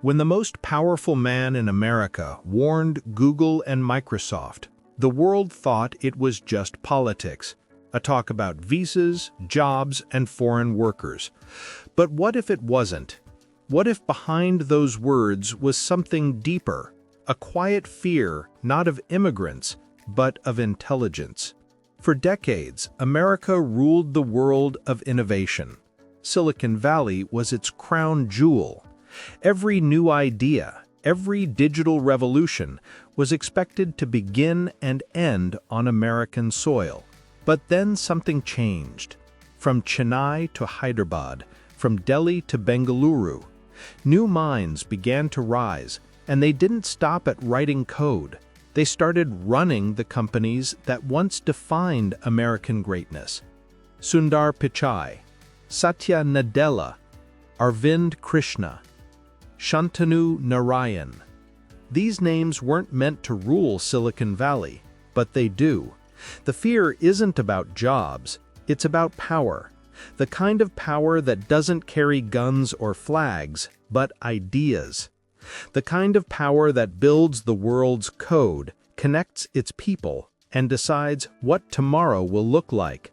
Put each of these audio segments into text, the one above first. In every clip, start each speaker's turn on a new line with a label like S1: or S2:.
S1: When the most powerful man in America warned Google and Microsoft, the world thought it was just politics, a talk about visas, jobs, and foreign workers. But what if it wasn't? What if behind those words was something deeper, a quiet fear not of immigrants, but of intelligence? For decades, America ruled the world of innovation. Silicon Valley was its crown jewel. Every new idea, every digital revolution was expected to begin and end on American soil. But then something changed. From Chennai to Hyderabad, from Delhi to Bengaluru, new minds began to rise, and they didn't stop at writing code. They started running the companies that once defined American greatness. Sundar Pichai, Satya Nadella, Arvind Krishna, Shantanu Narayan. These names weren't meant to rule Silicon Valley, but they do. The fear isn't about jobs, it's about power. The kind of power that doesn't carry guns or flags, but ideas. The kind of power that builds the world's code, connects its people, and decides what tomorrow will look like.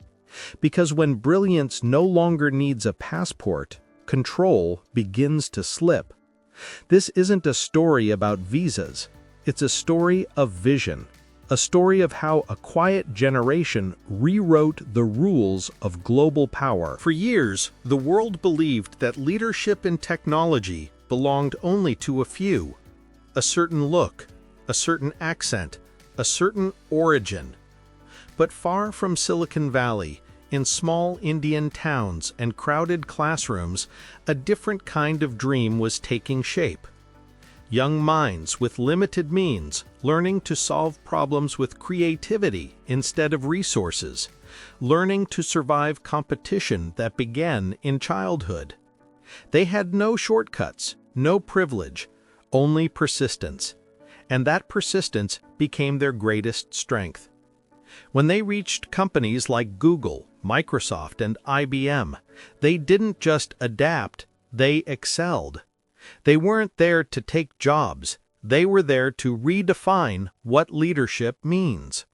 S1: Because when brilliance no longer needs a passport, control begins to slip. This isn't a story about visas. It's a story of vision, a story of how a quiet generation rewrote the rules of global power. For years, the world believed that leadership in technology belonged only to a few. A certain look, a certain accent, a certain origin. But far from Silicon Valley, in small Indian towns and crowded classrooms, a different kind of dream was taking shape. Young minds with limited means, learning to solve problems with creativity instead of resources, learning to survive competition that began in childhood. They had no shortcuts, no privilege, only persistence. And that persistence became their greatest strength. When they reached companies like Google, Microsoft, and IBM, they didn't just adapt, they excelled. They weren't there to take jobs, they were there to redefine what leadership means.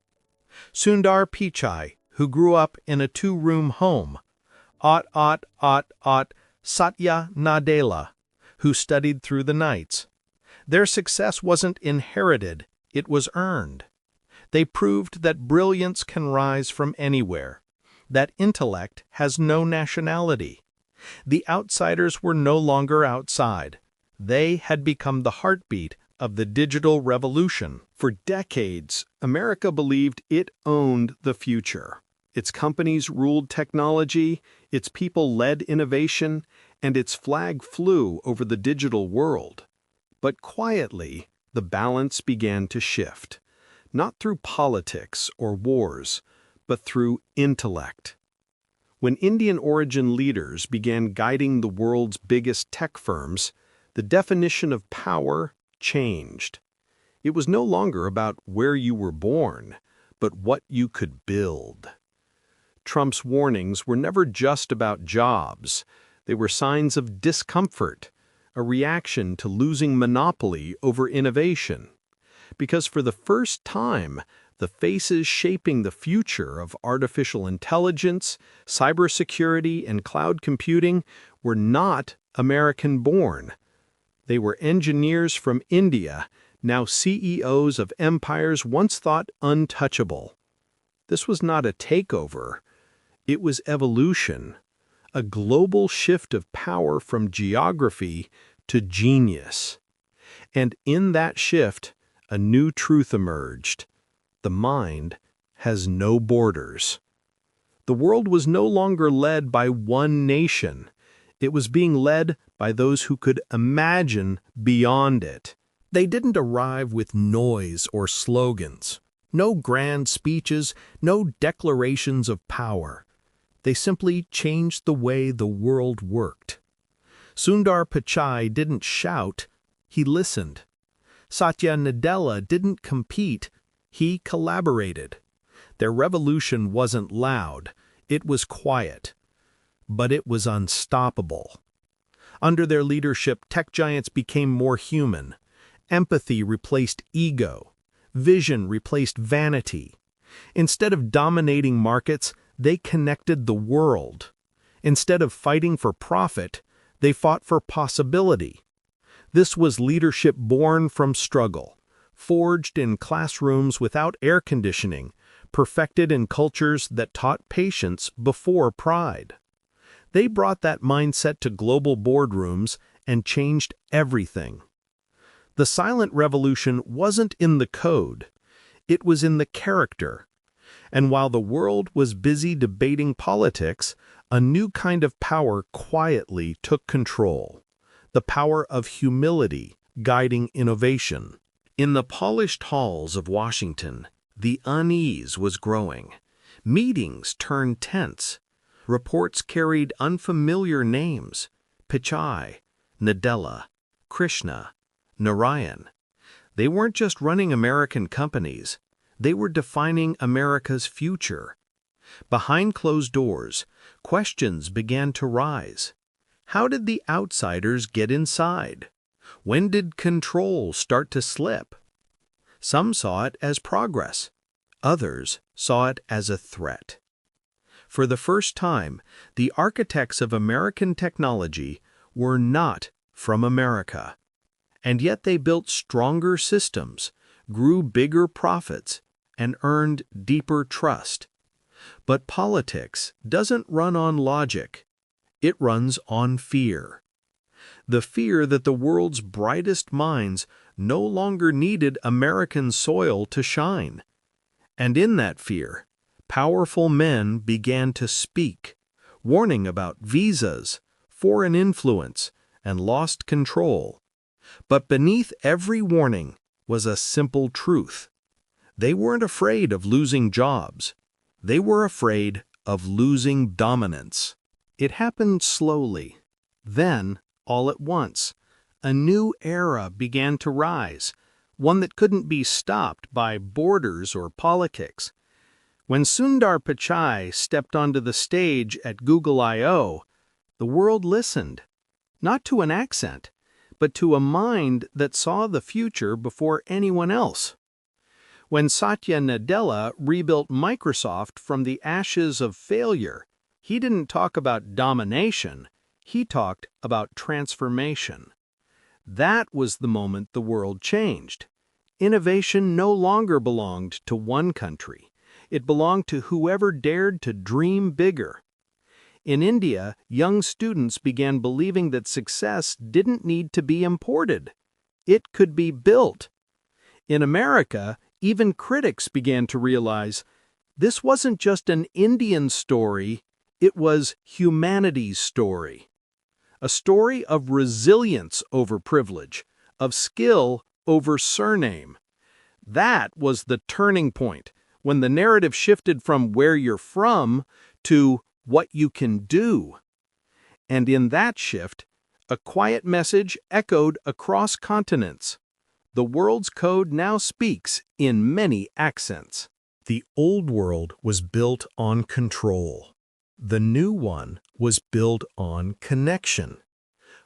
S1: Sundar Pichai, who grew up in a two-room home, Satya Nadella, who studied through the nights. Their success wasn't inherited, it was earned. They proved that brilliance can rise from anywhere, that intellect has no nationality. The outsiders were no longer outside. They had become the heartbeat of the digital revolution. For decades, America believed it owned the future. Its companies ruled technology, its people led innovation, and its flag flew over the digital world. But quietly, the balance began to shift, not through politics or wars, but through intellect. When Indian-origin leaders began guiding the world's biggest tech firms, the definition of power changed. It was no longer about where you were born, but what you could build. Trump's warnings were never just about jobs. They were signs of discomfort, a reaction to losing monopoly over innovation. Because for the first time, the faces shaping the future of artificial intelligence, cybersecurity, and cloud computing were not American-born. They were engineers from India, now CEOs of empires once thought untouchable. This was not a takeover. It was evolution, a global shift of power from geography to genius. And in that shift, a new truth emerged. The mind has no borders. The world was no longer led by one nation. It was being led by those who could imagine beyond it. They didn't arrive with noise or slogans. No grand speeches, no declarations of power. They simply changed the way the world worked. Sundar Pichai didn't shout, he listened. Satya Nadella didn't compete, he collaborated. Their revolution wasn't loud, it was quiet. But it was unstoppable. Under their leadership, tech giants became more human. Empathy replaced ego. Vision replaced vanity. Instead of dominating markets, they connected the world. Instead of fighting for profit, they fought for possibility. This was leadership born from struggle, forged in classrooms without air conditioning, perfected in cultures that taught patience before pride. They brought that mindset to global boardrooms and changed everything. The silent revolution wasn't in the code, it was in the character. And while the world was busy debating politics, a new kind of power quietly took control. The power of humility guiding innovation. In the polished halls of Washington, the unease was growing. Meetings turned tense. Reports carried unfamiliar names: Pichai, Nadella, Krishna, Narayan. They weren't just running American companies, they were defining America's future. Behind closed doors, questions began to rise. How did the outsiders get inside? When did control start to slip? Some saw it as progress. Others saw it as a threat. For the first time, the architects of American technology were not from America. And yet they built stronger systems, grew bigger profits, and earned deeper trust. But politics doesn't run on logic. It runs on fear. The fear that the world's brightest minds no longer needed American soil to shine. And in that fear, powerful men began to speak, warning about visas, foreign influence, and lost control. But beneath every warning was a simple truth. They weren't afraid of losing jobs. They were afraid of losing dominance. It happened slowly. Then, all at once, a new era began to rise, one that couldn't be stopped by borders or politics. When Sundar Pichai stepped onto the stage at Google I/O, the world listened, not to an accent, but to a mind that saw the future before anyone else. When Satya Nadella rebuilt Microsoft from the ashes of failure, he didn't talk about domination, he talked about transformation. That was the moment the world changed. Innovation no longer belonged to one country. It belonged to whoever dared to dream bigger. In India, young students began believing that success didn't need to be imported. It could be built. In America, even critics began to realize this wasn't just an Indian story, it was humanity's story. A story of resilience over privilege, of skill over surname. That was the turning point, when the narrative shifted from where you're from to what you can do. And in that shift, a quiet message echoed across continents. The world's code now speaks in many accents. The old world was built on control. The new one was built on connection.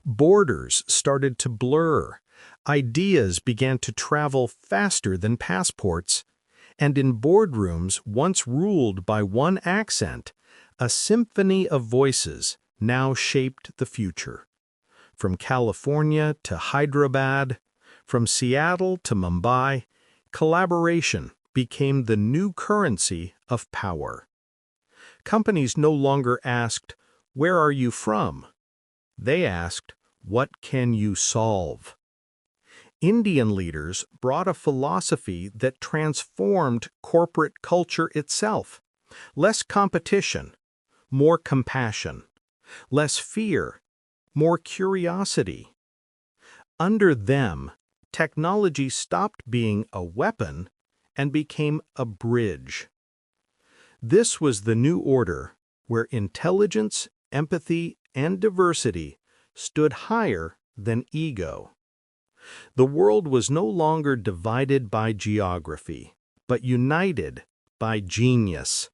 S1: Borders started to blur. Ideas began to travel faster than passports. And in boardrooms once ruled by one accent, a symphony of voices now shaped the future. From California to Hyderabad, from Seattle to Mumbai, collaboration became the new currency of power. Companies no longer asked, "Where are you from?" They asked, "What can you solve?" Indian leaders brought a philosophy that transformed corporate culture itself. Less competition, more compassion. Less fear, more curiosity. Under them, technology stopped being a weapon and became a bridge. This was the new order where intelligence, empathy, and diversity stood higher than ego. The world was no longer divided by geography, but united by genius.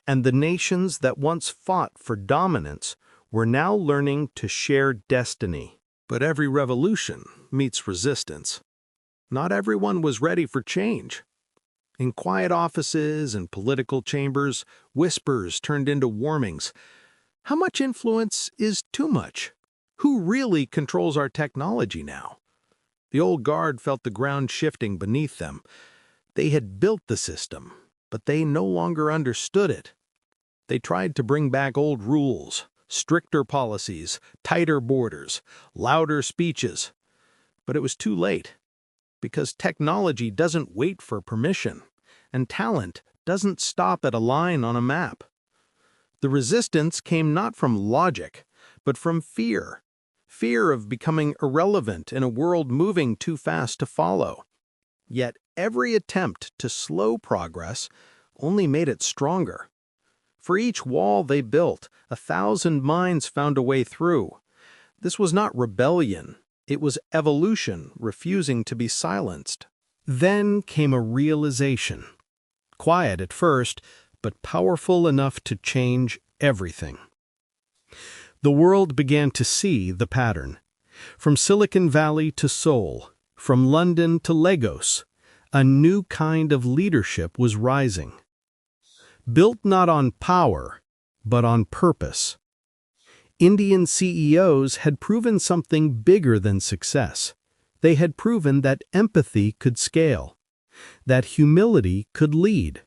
S1: And the nations that once fought for dominance were now learning to share destiny. But every revolution meets resistance. Not everyone was ready for change. In quiet offices and political chambers, whispers turned into warnings. How much influence is too much? Who really controls our technology now? The old guard felt the ground shifting beneath them. They had built the system, but they no longer understood it. They tried to bring back old rules, stricter policies, tighter borders, louder speeches. But it was too late, because technology doesn't wait for permission, and talent doesn't stop at a line on a map. The resistance came not from logic, but from fear. Fear of becoming irrelevant in a world moving too fast to follow. Yet every attempt to slow progress only made it stronger. For each wall they built, 1,000 minds found a way through. This was not rebellion, it was evolution refusing to be silenced. Then came a realization. Quiet at first, but powerful enough to change everything. The world began to see the pattern. From Silicon Valley to Seoul, from London to Lagos, a new kind of leadership was rising. Built not on power, but on purpose. Indian CEOs had proven something bigger than success. They had proven that empathy could scale, that humility could lead,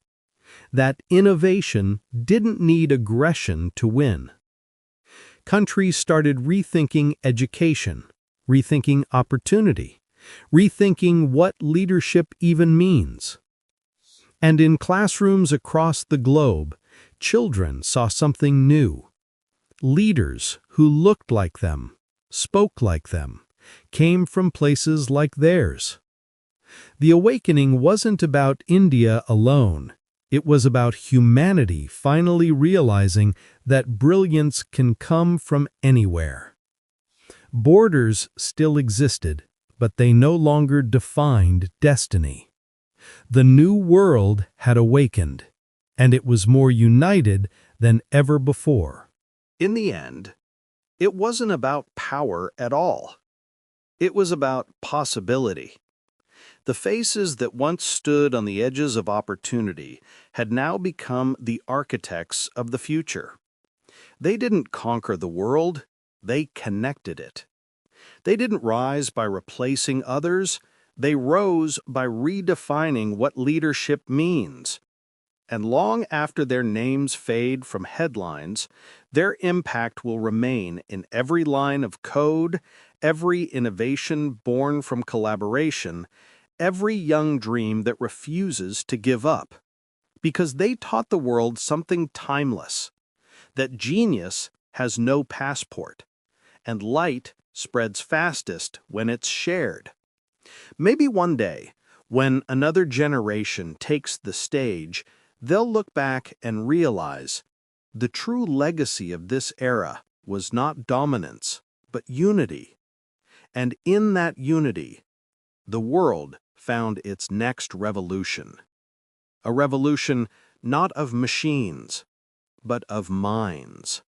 S1: that innovation didn't need aggression to win. Countries started rethinking education, rethinking opportunity, rethinking what leadership even means. And in classrooms across the globe, children saw something new. Leaders who looked like them, spoke like them, came from places like theirs. The awakening wasn't about India alone. It was about humanity finally realizing that brilliance can come from anywhere. Borders still existed, but they no longer defined destiny. The new world had awakened, and it was more united than ever before. In the end, it wasn't about power at all. It was about possibility. The faces that once stood on the edges of opportunity had now become the architects of the future. They didn't conquer the world, they connected it. They didn't rise by replacing others, they rose by redefining what leadership means. And long after their names fade from headlines, their impact will remain in every line of code, every innovation born from collaboration, every young dream that refuses to give up. Because they taught the world something timeless, that genius has no passport, and light spreads fastest when it's shared. Maybe one day, when another generation takes the stage, they'll look back and realize the true legacy of this era was not dominance, but unity. And in that unity, the world found its next revolution. A revolution not of machines, but of minds.